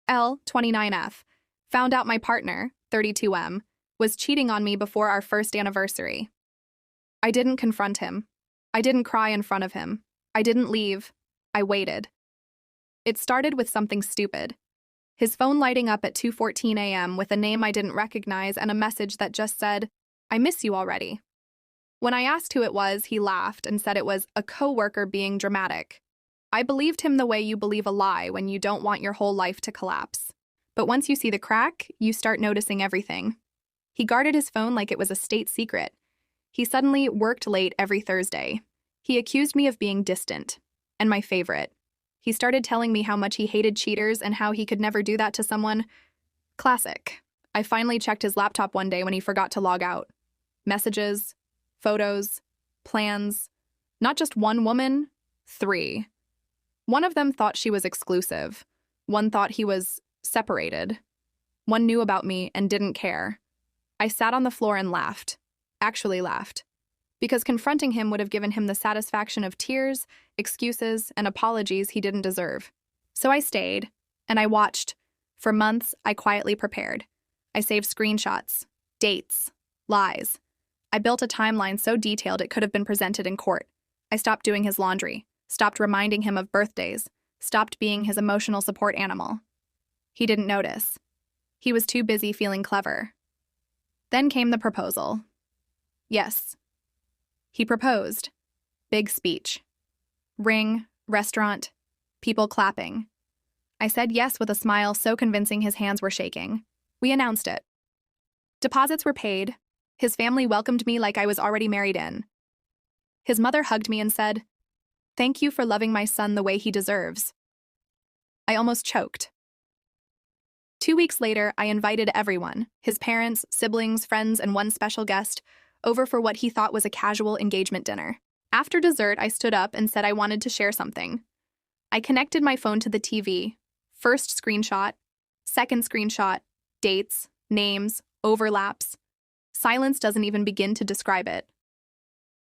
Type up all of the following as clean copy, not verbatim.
L, 29F, found out my partner, 32M, was cheating on me before our first anniversary. I didn't confront him. I didn't cry in front of him. I didn't leave. I waited. It started with something stupid. His phone lighting up at 2:14 a.m. with a name I didn't recognize and a message that just said, "I miss you already." When I asked who it was, he laughed and said it was a coworker being dramatic. I believed him the way you believe a lie when you don't want your whole life to collapse. But once you see the crack, you start noticing everything. He guarded his phone like it was a state secret. He suddenly worked late every Thursday. He accused me of being distant. And my favorite, he started telling me how much he hated cheaters and how he could never do that to someone. Classic. I finally checked his laptop one day when he forgot to log out. Messages, photos, plans. Not just one woman, 3. One of them thought she was exclusive. One thought he was separated. One knew about me and didn't care. I sat on the floor and laughed. Actually laughed. Because confronting him would have given him the satisfaction of tears, excuses, and apologies he didn't deserve. So I stayed, and I watched. For months, I quietly prepared. I saved screenshots, dates, lies. I built a timeline so detailed it could have been presented in court. I stopped doing his laundry, stopped reminding him of birthdays, stopped being his emotional support animal. He didn't notice. He was too busy feeling clever. Then came the proposal. Yes. He proposed. Big speech. Ring, restaurant, people clapping. I said yes with a smile so convincing his hands were shaking. We announced it. Deposits were paid. His family welcomed me like I was already married in. His mother hugged me and said, "Thank you for loving my son the way he deserves." I almost choked. 2 weeks later, I invited everyone, his parents, siblings, friends, and one special guest, over for what he thought was a casual engagement dinner. After dessert, I stood up and said I wanted to share something. I connected my phone to the TV. First screenshot, second screenshot, dates, names, overlaps. Silence doesn't even begin to describe it.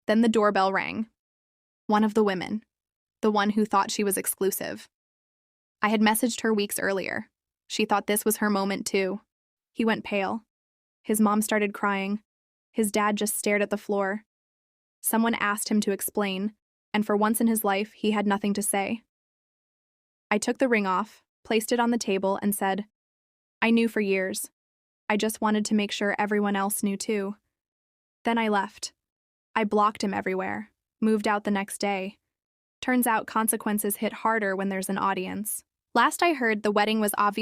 Then the doorbell rang. One of the women, the one who thought she was exclusive. I had messaged her weeks earlier. She thought this was her moment too. He went pale. His mom started crying. His dad just stared at the floor. Someone asked him to explain, and for once in his life, he had nothing to say. I took the ring off, placed it on the table, and said, "I knew for years. I just wanted to make sure everyone else knew too." Then I left. I blocked him everywhere, moved out the next day. Turns out consequences hit harder when there's an audience. Last I heard, the wedding was obviously